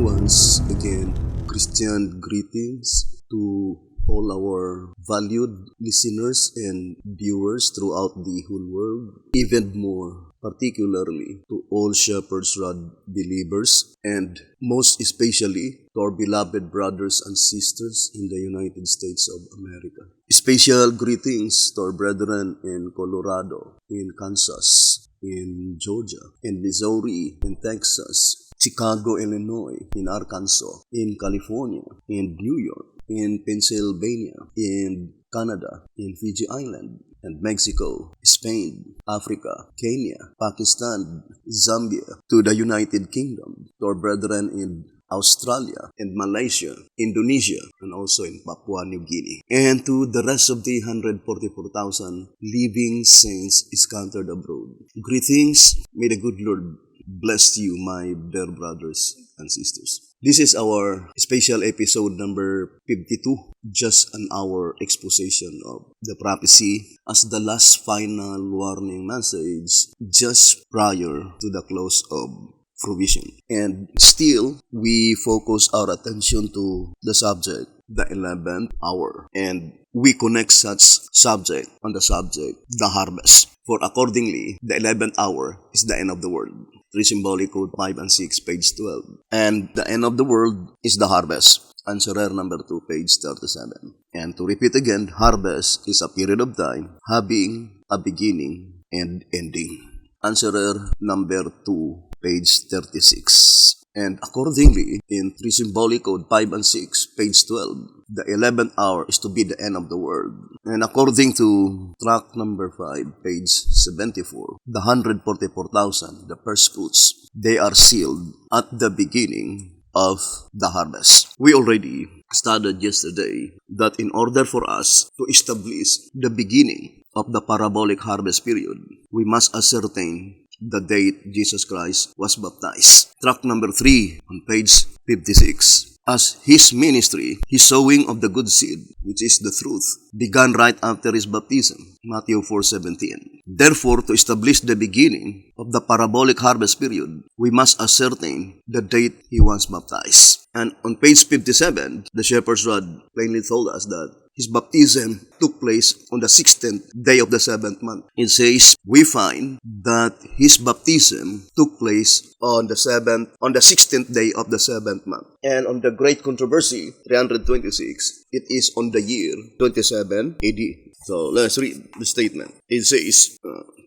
Once again, Christian greetings to all our valued listeners and viewers throughout the whole world, even more particularly to all Shepherd's Rod believers, and most especially to our beloved brothers and sisters in the United States of America. Special greetings to our brethren in Colorado, in Kansas, in Georgia, in Missouri, in Texas, Chicago, Illinois, in Arkansas, in California, in New York, in Pennsylvania, in Canada, in Fiji Island, and Mexico, Spain, Africa, Kenya, Pakistan, Zambia, to the United Kingdom, to our brethren in Australia and Malaysia, Indonesia, and also in Papua New Guinea, and to the rest of the 144,000 living saints scattered abroad. Greetings, may the good Lord bless you, my dear brothers and sisters. This is our special episode number 52, just an hour exposition of the prophecy as the last final warning message just prior to the close of provision. And still, we focus our attention to the subject, the 11th hour. And we connect such subject on the subject, the harvest. For accordingly, the 11th hour is the end of the world. 3 symbolic code 5 and 6, page 12. And the end of the world is the harvest. Answerer number 2, page 37. And to repeat again, harvest is a period of time having a beginning and ending. Answerer number 2, page 36. And accordingly, in 3 symbolic code 5 and 6, page 12, the 11th hour is to be the end of the world. And according to track number 5, page 74, the 144,000, the first fruits, they are sealed at the beginning of the harvest. We already studied yesterday that in order for us to establish the beginning of the parabolic harvest period, we must ascertain the date Jesus Christ was baptized. Track number 3 on page 56. As his ministry, his sowing of the good seed, which is the truth, began right after his baptism. Matthew 4:17. Therefore, to establish the beginning of the parabolic harvest period, we must ascertain the date he was baptized. And on page 57, the Shepherd's Rod plainly told us that his baptism took place on the 16th day of the 7th month. It says, we find that his baptism took place on the 16th day of the 7th month. And on the Great Controversy, 326, it is on the year 27 AD. So let's read the statement. It says,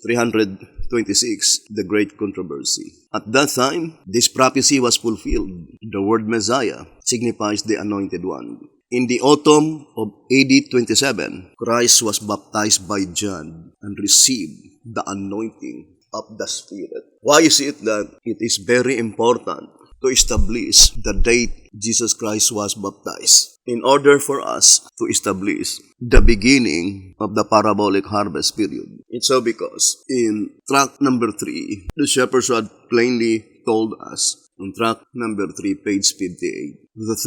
326, the Great Controversy. At that time, this prophecy was fulfilled. The word Messiah signifies the Anointed One. In the autumn of AD 27, Christ was baptized by John and received the anointing of the Spirit. Why is it that it is very important to establish the date Jesus Christ was baptized? In order for us to establish the beginning of the parabolic harvest period. It's so because in track number 3, the Shepherd's Rod plainly told us on track number 3, page 58. The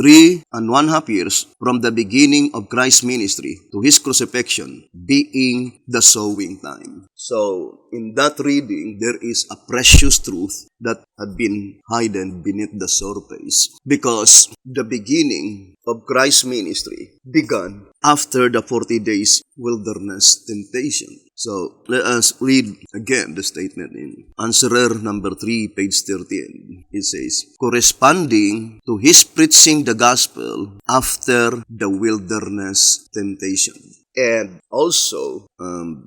3.5 years from the beginning of Christ's ministry to his crucifixion being the sowing time. So, in that reading, there is a precious truth that had been hidden beneath the surface. Because the beginning of Christ's ministry began after the 40 days wilderness temptation. So, let us read again the statement in Answerer number 3, page 13. It says, corresponding to his preaching the gospel after the wilderness temptation. And also,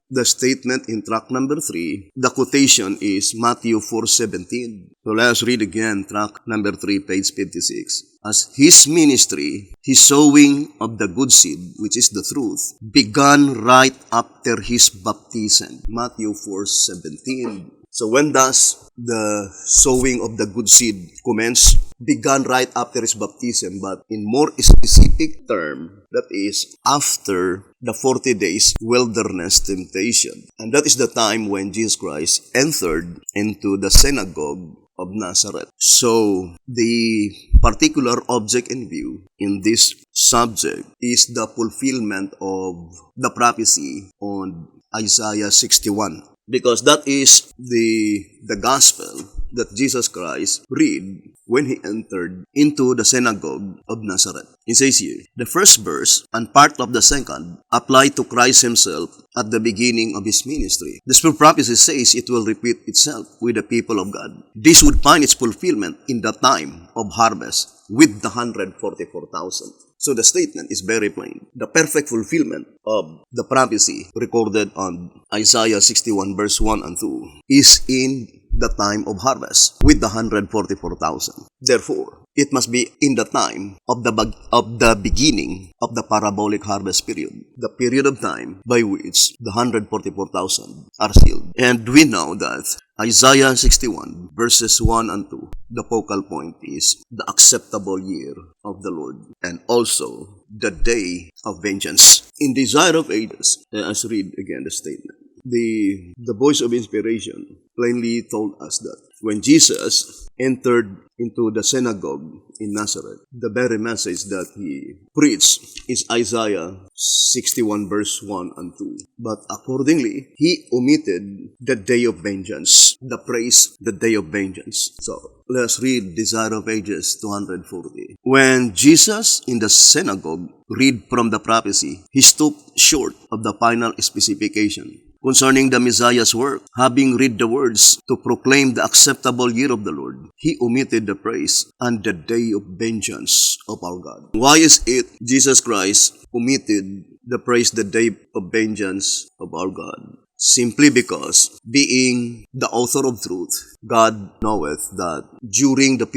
the statement in track number 3, the quotation is Matthew 4:17. So let us read again track number 3, page 56. As his ministry, his sowing of the good seed, which is the truth, began right after his baptism. Matthew 4:17. So when does the sowing of the good seed commence? Began right after his baptism, but in more specific term, that is after the 40 days wilderness temptation. And that is the time when Jesus Christ entered into the synagogue of Nazareth. So the particular object in view in this subject is the fulfillment of the prophecy on Isaiah 61. Because that is the gospel that Jesus Christ read when he entered into the synagogue of Nazareth. It says here, the first verse and part of the second apply to Christ himself at the beginning of his ministry. The Spirit prophecy says it will repeat itself with the people of God. This would find its fulfillment in the time of harvest with the 144,000. So the statement is very plain. The perfect fulfillment of the prophecy recorded on Isaiah 61 verse 1 and 2 is in the time of harvest with the 144,000. Therefore, it must be in the time of the beginning of the parabolic harvest period, the period of time by which the 144,000 are sealed. And we know that Isaiah 61 verses 1 and 2, the focal point is the acceptable year of the Lord and also the day of vengeance. In Desire of Ages, let's read again the statement. The voice of inspiration plainly told us that when Jesus entered into the synagogue in Nazareth, the very message that he preached is Isaiah 61 verse 1 and 2. But accordingly, he omitted the day of vengeance, the praise, the day of vengeance. So let's read Desire of Ages 240. When Jesus in the synagogue read from the prophecy, he stopped short of the final specification concerning the Messiah's work. Having read the words to proclaim the acceptable year of the Lord, he omitted the praise and the day of vengeance of our God. Why is it Jesus Christ omitted the praise, the day of vengeance of our God? Simply because, being the author of truth, God knoweth that during the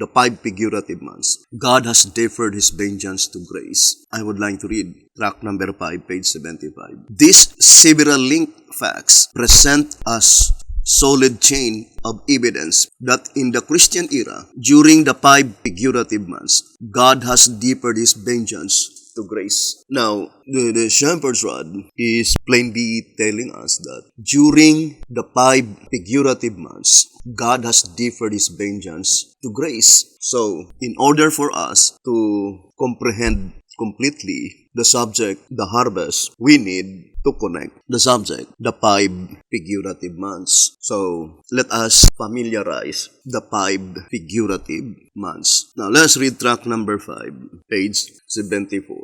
5 figurative months, God has deferred his vengeance to grace. I would like to read tract number 5, page 75. These several linked facts present us solid chain of evidence that in the Christian era, during the 5 figurative months, God has deferred his vengeance to grace. Now, the shepherd's rod is plainly telling us that during the 5 figurative months, God has deferred his vengeance to grace. So, in order for us to comprehend completely the subject, the harvest, we need to connect the subject, the 5 figurative months. So, let us familiarize the 5 figurative months. Now, let's read tract number 5, page 74.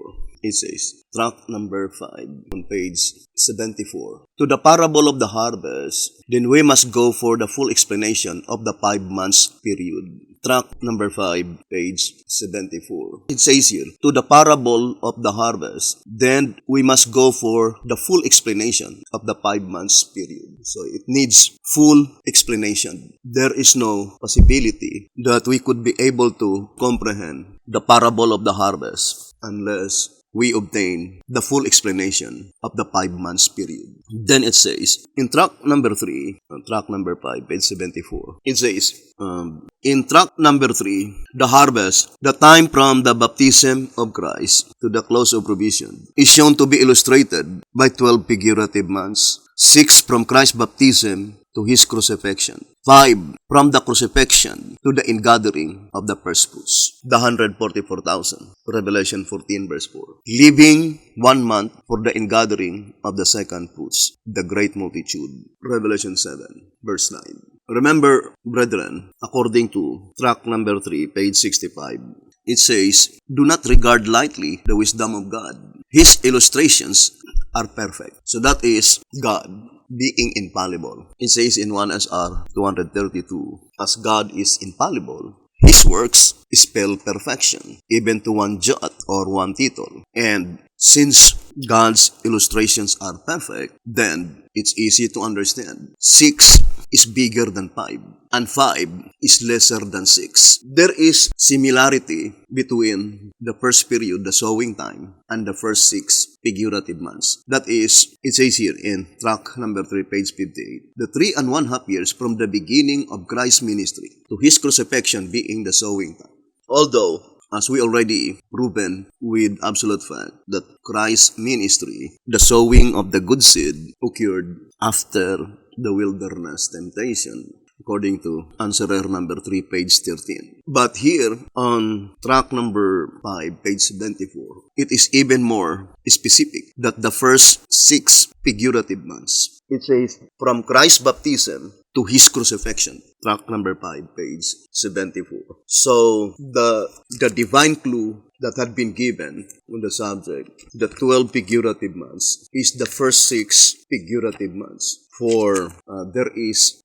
It says, tract number 5 on page 74. To the parable of the harvest, then we must go for the full explanation of the 5 months period. Tract number 5, page 74. It says here, to the parable of the harvest, then we must go for the full explanation of the 5 months period. So it needs full explanation. There is no possibility that we could be able to comprehend the parable of the harvest unless we obtain the full explanation of the 5 months period. Then it says, in tract number 3, tract number 5, page 74, it says, in tract number 3, the harvest, the time from the baptism of Christ to the close of provision, is shown to be illustrated by 12 figurative months, 6 from Christ's baptism to his crucifixion, 5 from the crucifixion to the ingathering of the first fruits, the 144,000, Revelation 14 verse 4, leaving 1 month for the ingathering of the second fruits, the great multitude, Revelation 7 verse 9. Remember, brethren, according to tract number 3, page 65, it says, do not regard lightly the wisdom of God. His illustrations are perfect. So that is God being infallible. It says in 1 SR 232, as God is infallible, his works spell perfection, even to 1 jot or 1 tittle. And since God's illustrations are perfect, then it's easy to understand. 6 is bigger than 5, and 5 is lesser than 6. There is similarity between the first period, the sowing time, and the first 6 figurative months. That is, it says here in tract number 3, page 58, the 3.5 years from the beginning of Christ's ministry to his crucifixion being the sowing time. Although, as we already proven with absolute fact, that Christ's ministry, the sowing of the good seed, occurred after the wilderness temptation, according to answerer number 3, page 13. But here, on tract number 5, page 74, it is even more specific that the first 6 figurative months, it says, from Christ's baptism to his crucifixion. Track number 5, page 74. So, the divine clue that had been given on the subject, the 12 figurative months, is the first 6 figurative months. For there is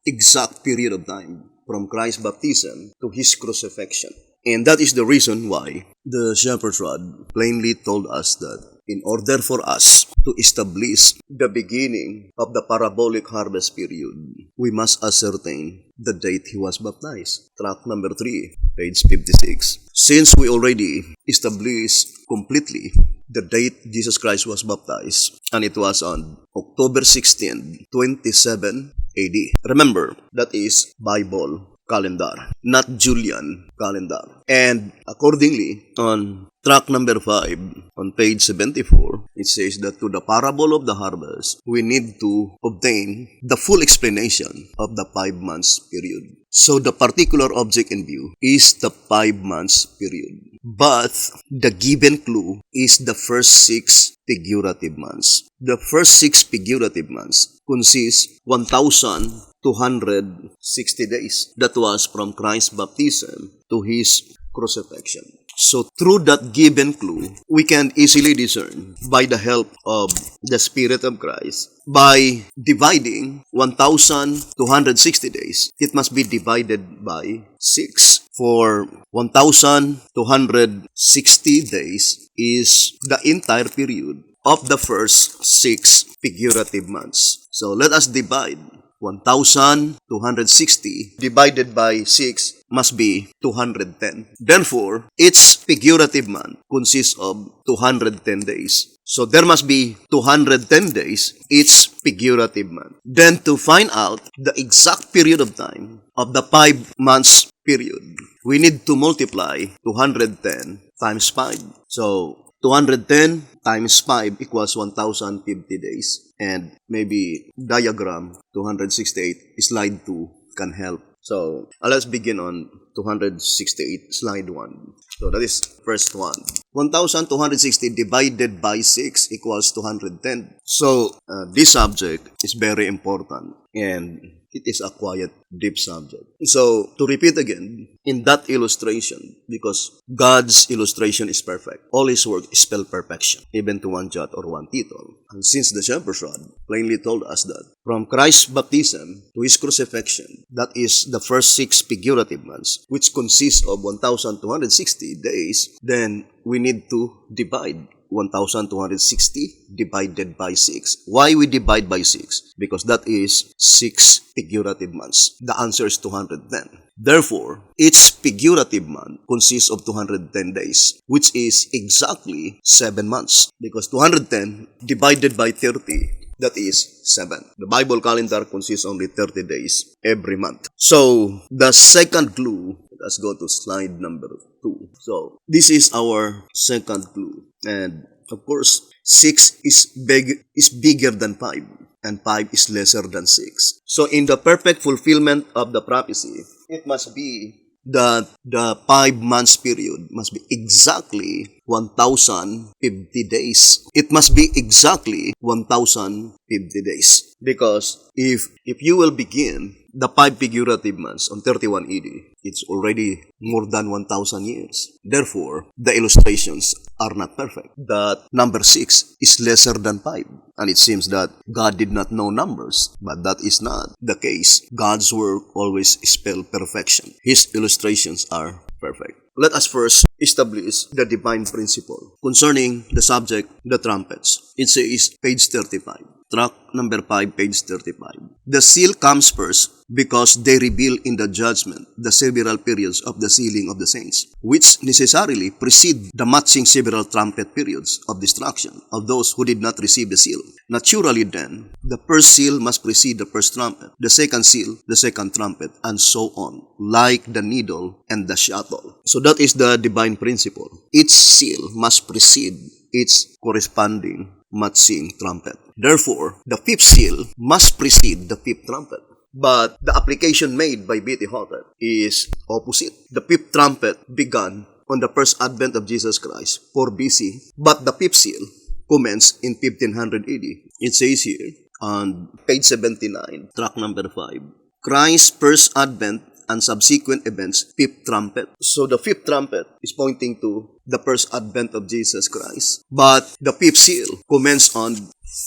exact period of time from Christ's baptism to his crucifixion. And that is the reason why the shepherd's rod plainly told us that in order for us to establish the beginning of the parabolic harvest period, we must ascertain the date he was baptized. Track number 3, page 56. Since we already established completely the date Jesus Christ was baptized, and it was on October 16, 27 AD. Remember, that is Bible calendar, not Julian calendar. And accordingly, on track number 5, on page 74, it says that to the parable of the harvest, we need to obtain the full explanation of the 5 months period. So the particular object in view is the 5 months period. But the given clue is the first 6 figurative months. The first 6 figurative months consist 1,260 days. That was from Christ's baptism to his crucifixion. So through that given clue, we can easily discern by the help of the Spirit of Christ. By dividing 1,260 days, it must be divided by 6. For 1,260 days is the entire period of the first 6 figurative months. So let us divide 1,260 divided by 6 must be 210. Therefore, each figurative month consists of 210 days. So there must be 210 days each figurative month. Then to find out the exact period of time of the 5 months period, we need to multiply 210 times 5. So 210 times 5 equals 1,050 days. And maybe diagram 268, slide 2 can help. So let's begin on 268, slide 1. So that is first one. 1,260 divided by 6 equals 210. So this subject is very important, and it is a quiet, deep subject. So, to repeat again, in that illustration, because God's illustration is perfect, all His work is spelled perfection, even to one jot or one tittle. And since the shepherd's rod plainly told us that from Christ's baptism to His crucifixion, that is the first 6 figurative months, which consists of 1,260 days, then we need to divide 1,260 divided by 6. Why we divide by 6? Because that is 6 figurative months. The answer is 210. Therefore, each figurative month consists of 210 days, which is exactly 7 months. Because 210 divided by 30, that is 7. The Bible calendar consists only 30 days every month. So, the second clue, let's go to slide number 2. So, this is our second clue. And of course, 6 is bigger than 5, and 5 is lesser than 6. So in the perfect fulfillment of the prophecy, it must be that the 5 months period must be exactly 1,050 days. It must be exactly 1,050 days. Because if you will begin the 5 figurative months on 31 AD, it's already more than 1,000 years. Therefore, the illustrations are not perfect. That number 6 is lesser than 5. And it seems that God did not know numbers, but that is not the case. God's work always spells perfection. His illustrations are perfect. Let us first establish the divine principle concerning the subject, the trumpets. It says, page 35. Track number 5, page 35. The seal comes first because they reveal in the judgment the several periods of the sealing of the saints, which necessarily precede the matching several trumpet periods of destruction of those who did not receive the seal. Naturally then, the first seal must precede the first trumpet, the second seal, the second trumpet, and so on, like the needle and the shuttle. So that is the divine principle. Each seal must precede its corresponding matching trumpet. Therefore, the fifth seal must precede the fifth trumpet. But the application made by B.T. Hotep is opposite. The fifth trumpet began on the first advent of Jesus Christ, 4 BC, but the fifth seal commenced in 1500 AD. It says here, on page 79, track number 5. Christ's first advent and subsequent events, fifth trumpet. So the fifth trumpet is pointing to the first advent of Jesus Christ. But the fifth seal commences on,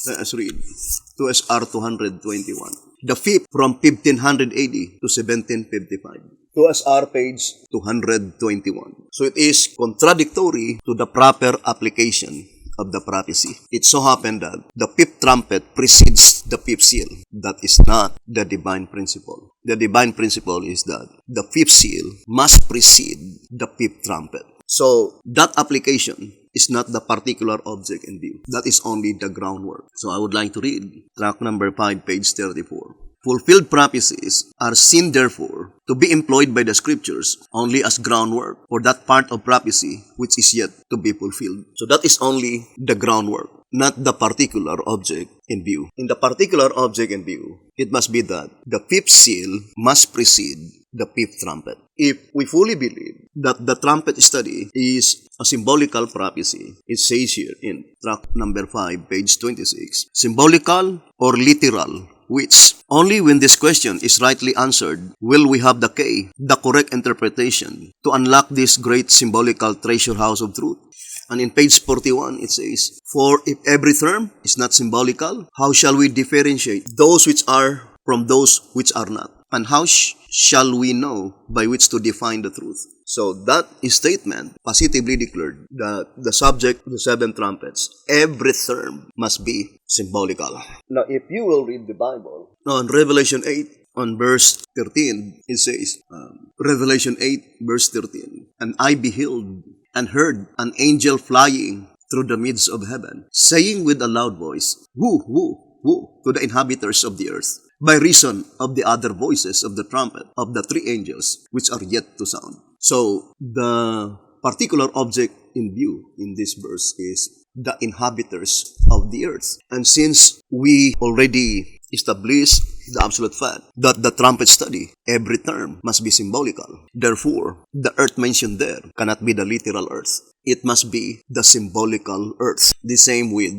let's read, 2SR 221. The fifth from 1500 AD to 1755. 2SR page 221. So it is contradictory to the proper application of the prophecy. It so happened that the fifth trumpet precedes the fifth seal. That is not the divine principle. The divine principle is that the fifth seal must precede the fifth trumpet. So that application is not the particular object in view. That is only the groundwork. So I would like to read track number 5, page 34. Fulfilled prophecies are seen, therefore, to be employed by the Scriptures only as groundwork for that part of prophecy which is yet to be fulfilled. So that is only the groundwork, not the particular object in view. In the particular object in view, it must be that the fifth seal must precede the fifth trumpet. If we fully believe that the trumpet study is a symbolical prophecy, it says here in track number 5, page 26, symbolical or literal, which only when this question is rightly answered will we have the correct interpretation to unlock this great symbolical treasure house of truth. And in page 41, it says, for if every term is not symbolical, how shall we differentiate those which are from those which are not? And how shall we know by which to define the truth? So that statement positively declared that the subject of the seven trumpets, every term must be symbolical. Now, if you will read the Bible, on Revelation 8, on verse 13, it says, Revelation 8, verse 13, and I beheld and heard an angel flying through the midst of heaven, saying with a loud voice, woo, woo, woo, to the inhabitants of the earth, by reason of the other voices of the trumpet of the three angels which are yet to sound. So, the particular object in view in this verse is the inhabitants of the earth. And since we already established the absolute fact that the trumpet study, every term must be symbolical, therefore, the earth mentioned there cannot be the literal earth. It must be the symbolical earth. The same with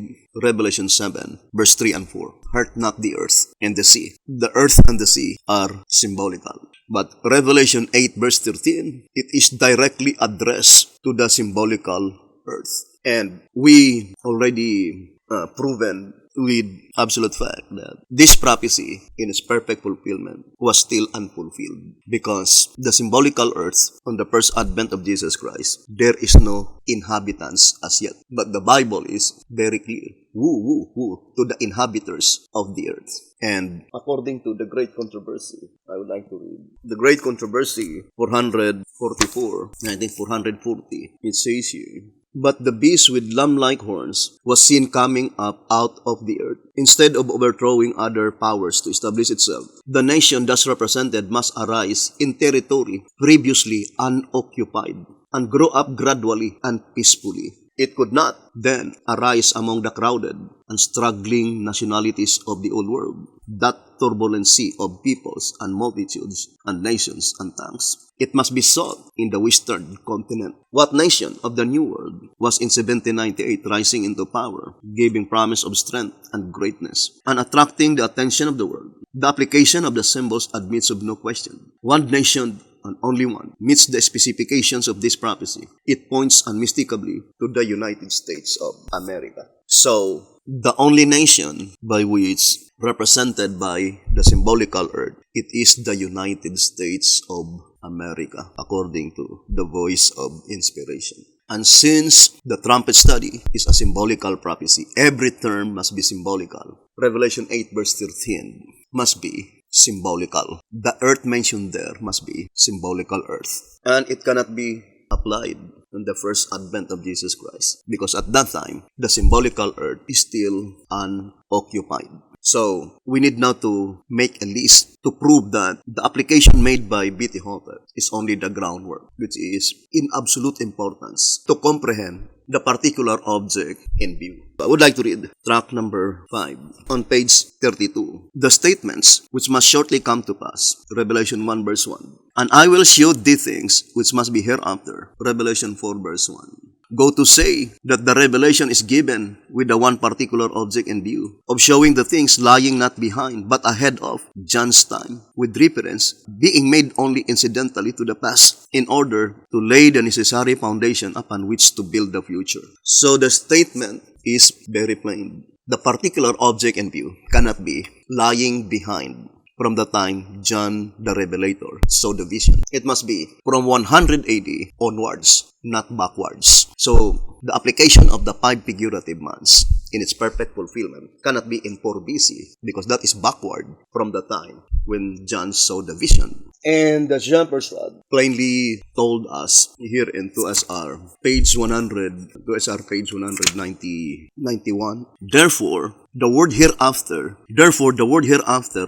Revelation 7, verse 3 and 4. Hurt not the earth and the sea. The earth and the sea are symbolical. But Revelation 8, verse 13, it is directly addressed to the symbolical earth. And we already proven with absolute fact that this prophecy in its perfect fulfillment was still unfulfilled because the symbolical earth on the first advent of Jesus Christ, there is no inhabitants as yet. But the Bible is very clear. Woo, woo, woo, to the inhabitants of the earth. And according to the Great Controversy, I would like to read. The Great Controversy, 444, I think 440, it says here, but the beast with lamb-like horns was seen coming up out of the earth. Instead of overthrowing other powers to establish itself, the nation thus represented must arise in territory previously unoccupied and grow up gradually and peacefully. It could not then arise among the crowded and struggling nationalities of the old world, that turbulent sea of peoples and multitudes and nations and tongues. It must be sought in the western continent. What nation of the New World was in 1798 rising into power, giving promise of strength and greatness, and attracting the attention of the world? The application of the symbols admits of no question. One nation and only one meets the specifications of this prophecy. It points unmistakably to the United States of America. So, the only nation by which represented by the symbolical earth, it is the United States of America, according to the voice of inspiration. And since the trumpet study is a symbolical prophecy, every term must be symbolical. Revelation 8 verse 13 must be symbolical. The earth mentioned there must be symbolical earth. And it cannot be applied on the first advent of Jesus Christ, because at that time, the symbolical earth is still unoccupied. So, we need now to make a list to prove that the application made by B.T. Hopper is only the groundwork, which is in absolute importance to comprehend the particular object in view. I would like to read track number 5 on page 32. The statements which must shortly come to pass. Revelation 1 verse 1. And I will show thee things which must be hereafter. Revelation 4 verse 1. go to say that the revelation is given with the one particular object in view, of showing the things lying not behind, but ahead of John's time, with reference being made only incidentally to the past, in order to lay the necessary foundation upon which to build the future. So the statement is very plain. The particular object in view cannot be lying behind from the time John the Revelator saw the vision. It must be from 100 AD onwards, not backwards. So the application of the 5 figurative months in its perfect fulfillment cannot be in 4 BC, because that is backward from the time when John saw the vision. And the Jumper's Rod plainly told us here in 2SR, page 100, 2SR page 191. Therefore, the word hereafter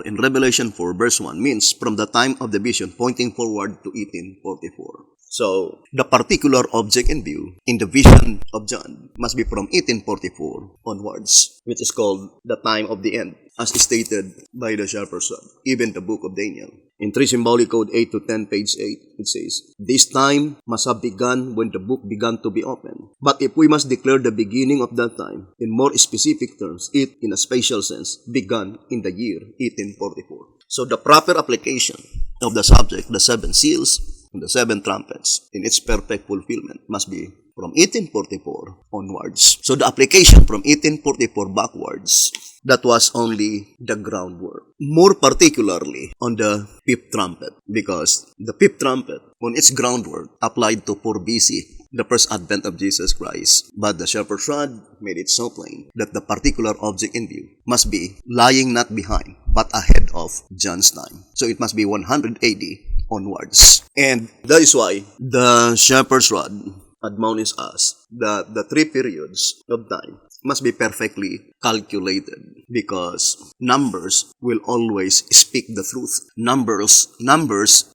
in Revelation 4 verse 1 means from the time of the vision, pointing forward to 1844. So, the particular object in view in the vision of John must be from 1844 onwards, which is called the time of the end, as stated by the Sharper's Rod, even the book of Daniel. In 3 Symbolic Code 8 to 10, page 8, it says, "This time must have begun when the book began to be opened. But if we must declare the beginning of that time, in more specific terms, it, in a spatial sense, began in the year 1844. So the proper application of the subject, the 7 seals, and the 7 trumpets, in its perfect fulfillment, must be from 1844 onwards. So the application from 1844 backwards, that was only the groundwork. More particularly on the 5th trumpet, because the 5th trumpet, on its groundwork, applied to 4 BC, the first advent of Jesus Christ. But the Shepherd's Rod made it so plain that the particular object in view must be lying not behind, but ahead of John's time. So it must be 100 AD onwards. And that is why the Shepherd's Rod admonishes us that the 3 periods of time must be perfectly calculated, because numbers will always speak the truth. Numbers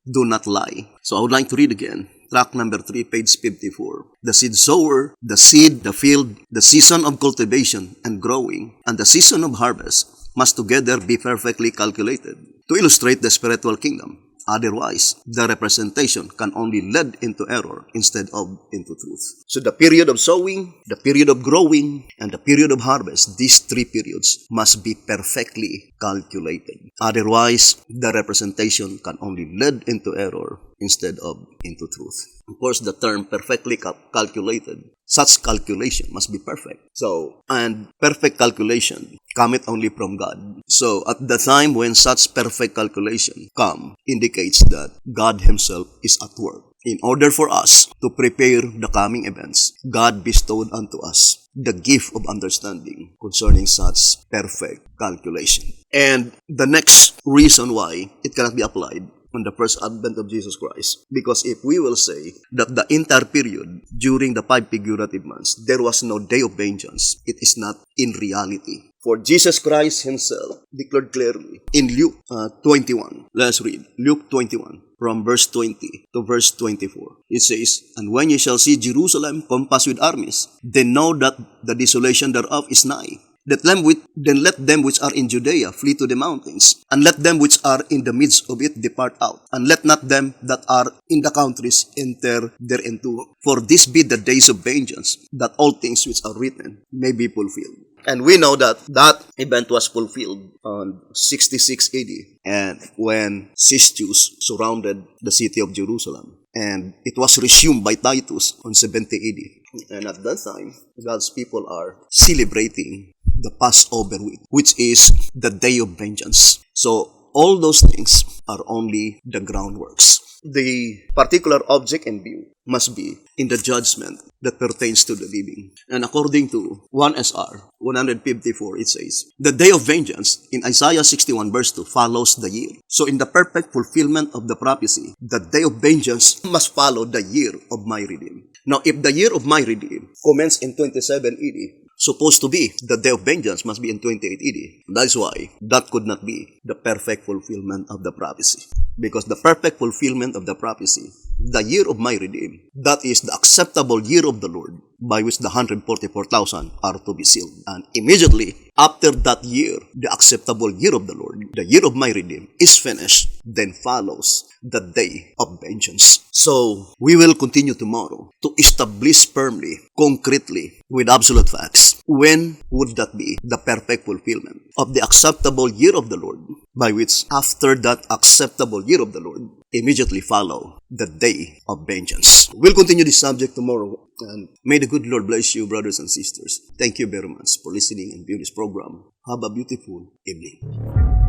do not lie. So I would like to read again. Track number 3, page 54. The seed sower, the seed, the field, the season of cultivation and growing, and the season of harvest must together be perfectly calculated to illustrate the spiritual kingdom. Otherwise, the representation can only lead into error instead of into truth. So the period of sowing, the period of growing, and the period of harvest, these 3 periods must be perfectly calculated. Otherwise, the representation can only lead into error instead of into truth. Of course, the term perfectly calculated, such calculation must be perfect. So, and perfect calculation cometh only from God. So, at the time when such perfect calculation come, indicates that God Himself is at work. In order for us to prepare the coming events, God bestowed unto us the gift of understanding concerning such perfect calculation. And the next reason why it cannot be applied on the first advent of Jesus Christ, because if we will say that the entire period during the 5 figurative months, there was no day of vengeance, it is not in reality. For Jesus Christ Himself declared clearly in Luke 21. Let's read Luke 21 from verse 20 to verse 24. It says, "And when ye shall see Jerusalem compassed with armies, then know that the desolation thereof is nigh. Then let them which are in Judea flee to the mountains, and let them which are in the midst of it depart out, and let not them that are in the countries enter thereinto. For this be the days of vengeance, that all things which are written may be fulfilled." And we know that that event was fulfilled on 66 AD, and when Sistius surrounded the city of Jerusalem. And it was resumed by Titus on 70 AD. And at that time, God's people are celebrating the Passover week, which is the day of vengeance. So all those things are only the groundworks. The particular object in view must be in the judgment that pertains to the living. And according to 1SR 154, it says, "The day of vengeance in Isaiah 61 verse 2 follows the year." So in the perfect fulfillment of the prophecy, the day of vengeance must follow the year of my redeem. Now, if the year of my redeem commenced in 27 AD, supposed to be the day of vengeance must be in 28 AD. That's why that could not be the perfect fulfillment of the prophecy. Because the perfect fulfillment of the prophecy the year of my redeem, that is the acceptable year of the Lord, by which the 144,000 are to be sealed. And immediately after that year, the acceptable year of the Lord, the year of my redeem, is finished, then follows the day of vengeance. So, we will continue tomorrow to establish firmly, concretely, with absolute facts, when would that be the perfect fulfillment of the acceptable year of the Lord, by which after that acceptable year of the Lord, immediately follow the day of vengeance. We'll continue this subject tomorrow, and may the good Lord bless you, brothers and sisters. Thank you very much for listening and viewing this program. Have a beautiful evening.